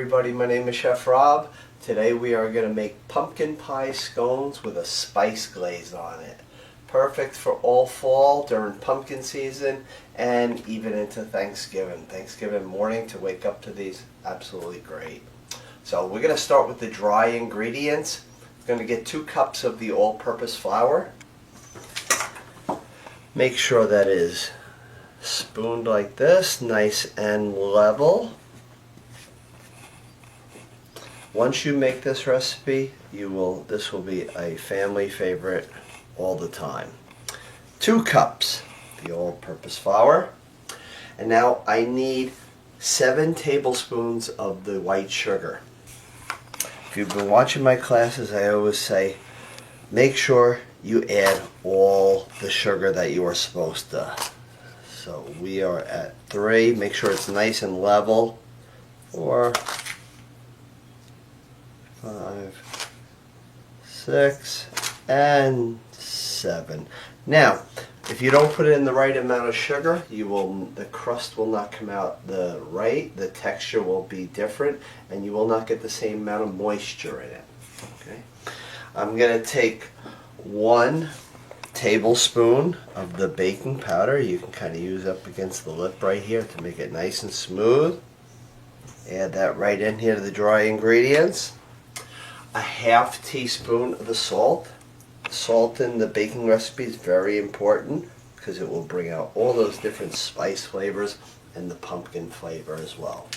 everybody, my name is Chef Rob. Today we are going to make pumpkin pie scones with a spice glaze on it. Perfect for all fall during pumpkin season and even into Thanksgiving. Thanksgiving morning to wake up to these, absolutely great. So we're going to start with the dry ingredients. We're going to get 2 cups of the all-purpose flour. Make sure that is spooned like this, nice and level. Once you make this recipe, this will be a family favorite all the time. 2 cups, the all-purpose flour. And now I need 7 tablespoons of the white sugar. If you've been watching my classes, I always say, make sure you add all the sugar that you are supposed to. So we are at 3. Make sure it's nice and level. 4, 5, 6, and 7. Now, if you don't put in the right amount of sugar, the crust will not come out the texture will be different, and you will not get the same amount of moisture in it. Okay, I'm going to take 1 tablespoon of the baking powder. You can kind of use up against the lip right here to make it nice and smooth. Add that right in here to the dry ingredients. A ½ teaspoon of the salt. Salt in the baking recipe is very important because it will bring out all those different spice flavors and the pumpkin flavor as well.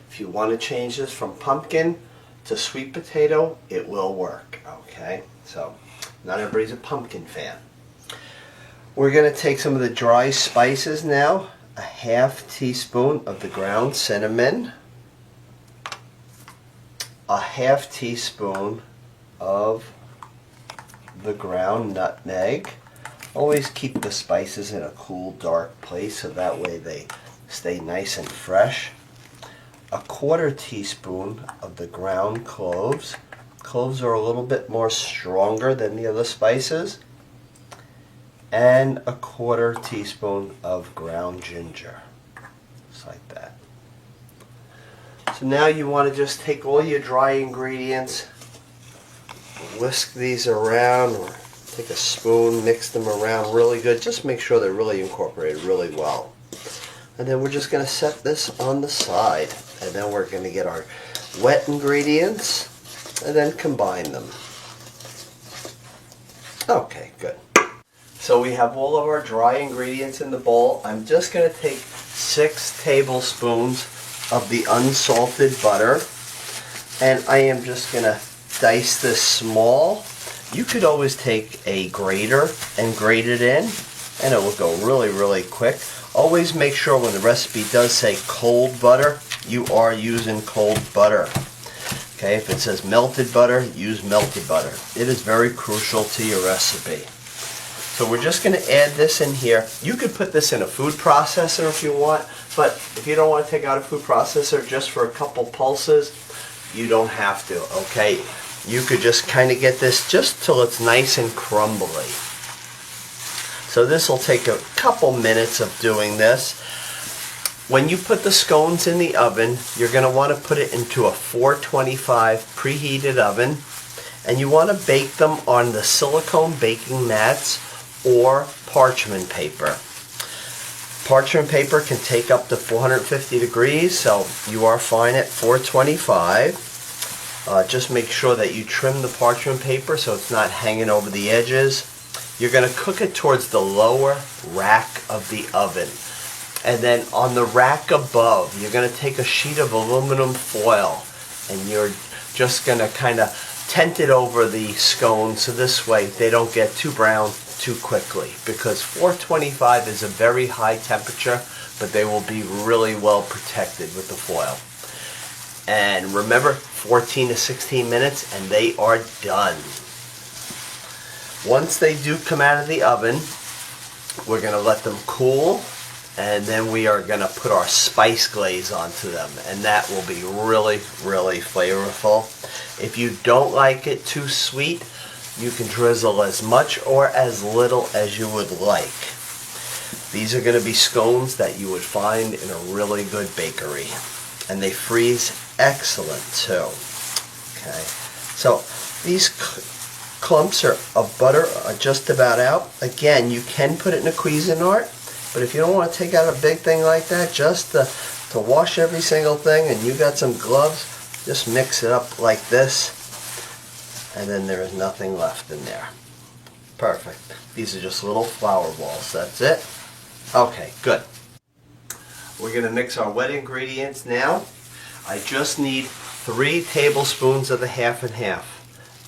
If you want to change this from pumpkin to sweet potato, it will work. Okay, so not everybody's a pumpkin fan. We're going to take some of the dry spices now. A ½ teaspoon of the ground cinnamon. A ½ teaspoon of the ground nutmeg. Always keep the spices in a cool, dark place so that way they stay nice and fresh. A ¼ teaspoon of the ground cloves. Cloves are a little bit more stronger than the other spices. And a ¼ teaspoon of ground ginger. Just like that. So now you want to just take all your dry ingredients, whisk these around, or take a spoon, mix them around really good. Just make sure they're really incorporated really well. And then we're just going to set this on the side. And then we're going to get our wet ingredients and then combine them. Okay, good. So we have all of our dry ingredients in the bowl. I'm just going to take 6 tablespoons of the unsalted butter, and I am just going to dice this small. You could always take a grater and grate it in, and it will go really, really quick. Always make sure when the recipe does say cold butter, you are using cold butter. Okay, if it says melted butter, use melted butter. It is very crucial to your recipe. So we're just going to add this in here. You could put this in a food processor if you want, but if you don't want to take out a food processor just for a couple pulses, you don't have to, okay? You could just kind of get this just till it's nice and crumbly. So this will take a couple minutes of doing this. When you put the scones in the oven, you're going to want to put it into a 425 preheated oven, and you want to bake them on the silicone baking mats or parchment paper. Parchment paper can take up to 450 degrees, so you are fine at 425. Just make sure that you trim the parchment paper so it's not hanging over the edges. You're going to cook it towards the lower rack of the oven. And then on the rack above, you're going to take a sheet of aluminum foil and you're just going to kind of tent it over the scones so this way they don't get too brown too quickly, because 425 is a very high temperature, but they will be really well protected with the foil. And remember, 14 to 16 minutes and they are done. Once they do come out of the oven, we're going to let them cool, and then we are going to put our spice glaze onto them, and that will be really, really flavorful. If you don't like it too sweet, you can drizzle as much or as little as you would like. These are going to be scones that you would find in a really good bakery. and they freeze excellent too. Okay, so these clumps of butter are just about out. Again, you can put it in a Cuisinart, but if you don't want to take out a big thing like that, just to wash every single thing, and you got some gloves, just mix it up like this, and then there is nothing left in there. Perfect. These are just little flour balls. That's it. Okay, good. We're going to mix our wet ingredients now. I just need 3 tablespoons of the half and half.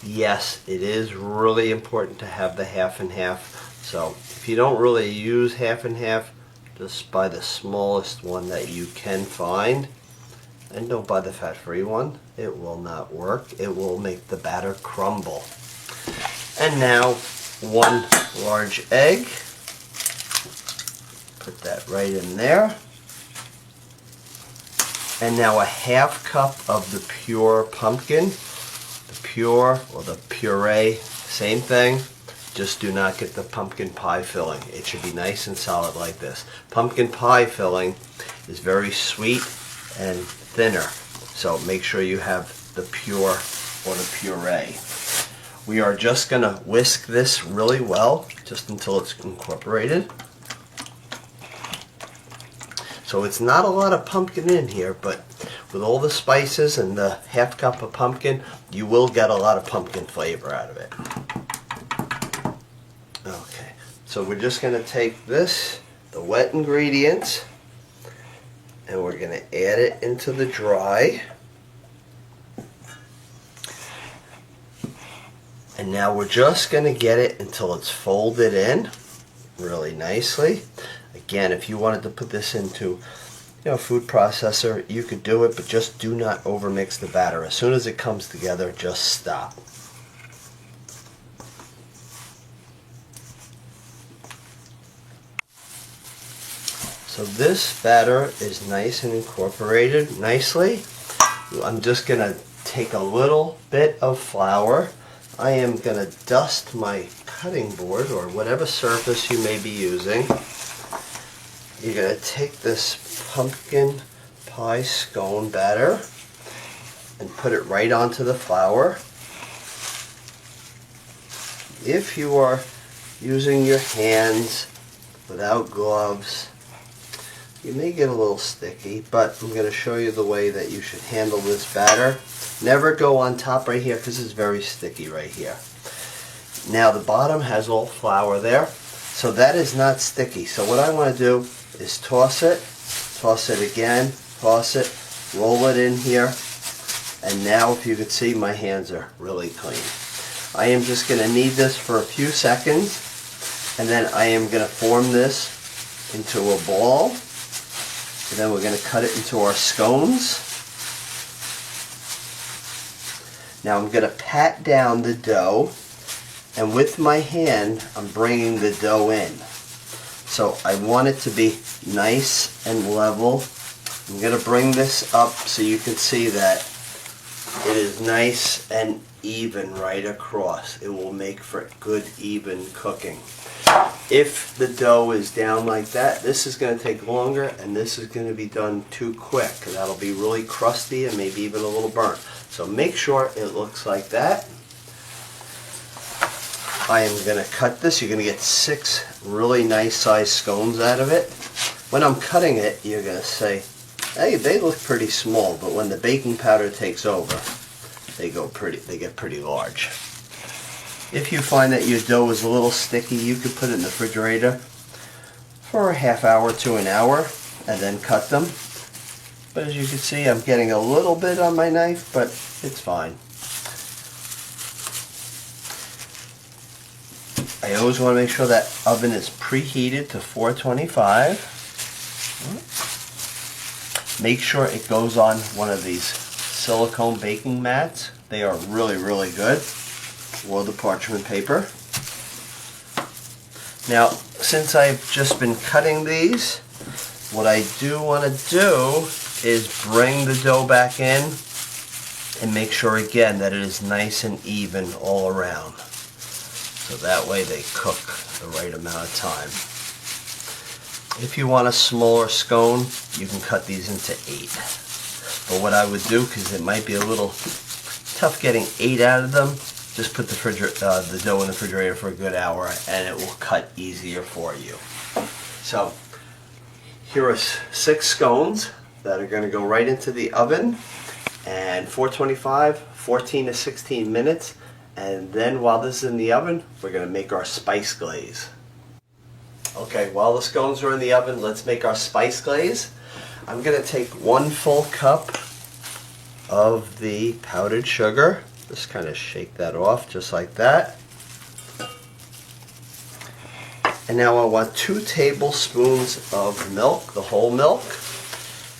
Yes, it is really important to have the half and half. So if you don't really use half and half, just buy the smallest one that you can find. And don't buy the fat-free one. It will not work. It will make the batter crumble. And now 1 large egg. Put that right in there. And now a half cup of the pure pumpkin. The pure or the puree, same thing. Just do not get the pumpkin pie filling. It should be nice and solid like this. Pumpkin pie filling is very sweet and thinner. So make sure you have the pure or the puree. We are just going to whisk this really well, just until it's incorporated. So it's not a lot of pumpkin in here, but with all the spices and the half cup of pumpkin, you will get a lot of pumpkin flavor out of it. Okay, so we're just going to take this, the wet ingredients, and we're going to add it into the dry. And now we're just going to get it until it's folded in really nicely. Again, if you wanted to put this into a food processor, you could do it, but just do not overmix the batter. As soon as it comes together, just stop. So this batter is nice and incorporated nicely. I'm just going to take a little bit of flour. I am going to dust my cutting board or whatever surface you may be using. You're going to take this pumpkin pie scone batter and put it right onto the flour. If you are using your hands without gloves, you may get a little sticky, but I'm going to show you the way that you should handle this batter. Never go on top right here because it's very sticky right here. Now the bottom has all flour there, so that is not sticky. So what I want to do is toss it again, toss it, roll it in here, and now if you could see, my hands are really clean. I am just going to knead this for a few seconds, and then I am going to form this into a ball, and then we're going to cut it into our scones. Now I'm going to pat down the dough, and with my hand I'm bringing the dough in. So I want it to be nice and level. I'm going to bring this up so you can see that it is nice and even right across. It will make for good even cooking. If the dough is down like that, this is going to take longer, and this is going to be done too quick because that'll be really crusty and maybe even a little burnt. So make sure it looks like that. I am going to cut this. You're going to get 6 really nice sized scones out of it. When I'm cutting it, you're going to say, hey, they look pretty small, but when the baking powder takes over, they get pretty large. If you find that your dough is a little sticky, you could put it in the refrigerator for a half hour to an hour and then cut them. But as you can see, I'm getting a little bit on my knife, but it's fine. I always want to make sure that oven is preheated to 425. Make sure it goes on one of these silicone baking mats. They are really, really good. Or the parchment paper. Now, since I've just been cutting these, what I do want to do is bring the dough back in and make sure again that it is nice and even all around. So that way they cook the right amount of time. If you want a smaller scone, you can cut these into 8. But what I would do, because it might be a little tough getting 8 out of them, just put the dough in the refrigerator for a good hour and it will cut easier for you. So here are 6 scones that are going to go right into the oven, and 425, 14 to 16 minutes. And then while this is in the oven, we're going to make our spice glaze. Okay, while the scones are in the oven, let's make our spice glaze. I'm going to take 1 full cup of the powdered sugar. Just kind of shake that off just like that. And now I want 2 tablespoons of milk, the whole milk.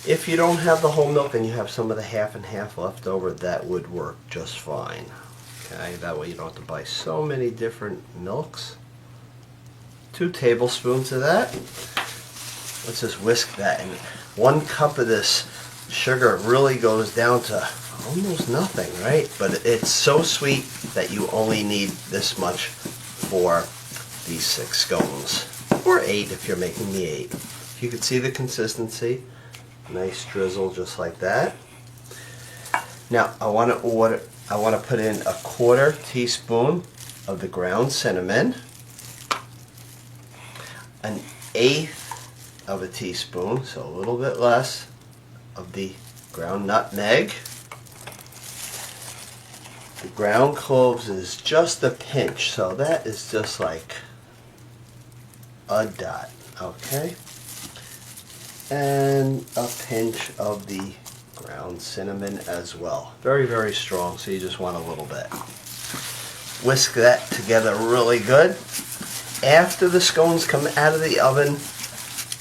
If you don't have the whole milk and you have some of the half and half left over, that would work just fine. Okay, that way you don't have to buy so many different milks. 2 tablespoons of that. Let's just whisk that. And 1 cup of this sugar really goes down to almost nothing, right? But it's so sweet that you only need this much for these 6 scones. Or 8 if you're making the 8. You can see the consistency. Nice drizzle just like that. Now I want to put in a 1/4 teaspoon of the ground cinnamon, 1/8 of a teaspoon, so a little bit less, of the ground nutmeg. The ground cloves is just a pinch, so that is just like a dot, okay? And a pinch of the ground cinnamon as well. Very, very strong, so you just want a little bit. Whisk that together really good. After the scones come out of the oven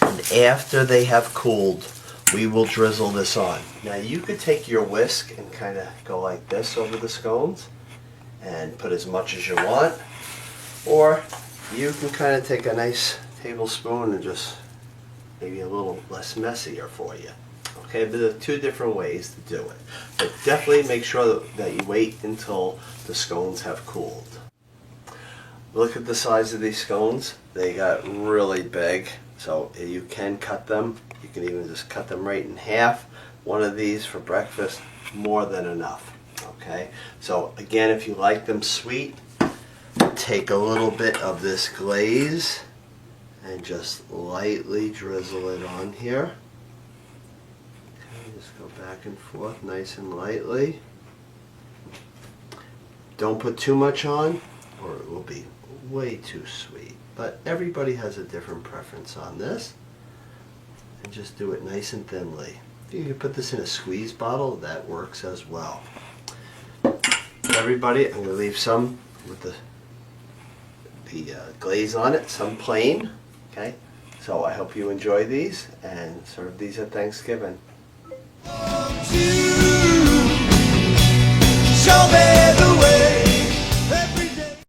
and after they have cooled, we will drizzle this on. Now you could take your whisk and kind of go like this over the scones and put as much as you want, or you can kind of take a nice tablespoon and just maybe a little less messier for you. Okay, there are 2 different ways to do it. But definitely make sure that you wait until the scones have cooled. Look at the size of these scones. They got really big, so you can cut them. You can even just cut them right in half. One of these for breakfast, more than enough. Okay, so again, if you like them sweet, take a little bit of this glaze and just lightly drizzle it on here. Okay, just go back and forth nice and lightly. Don't put too much on or it will be way too sweet. But everybody has a different preference on this. And just do it nice and thinly. If you can put this in a squeeze bottle, that works as well. Everybody, I'm going to leave some with the glaze on it, some plain. Okay, so I hope you enjoy these and serve these at Thanksgiving.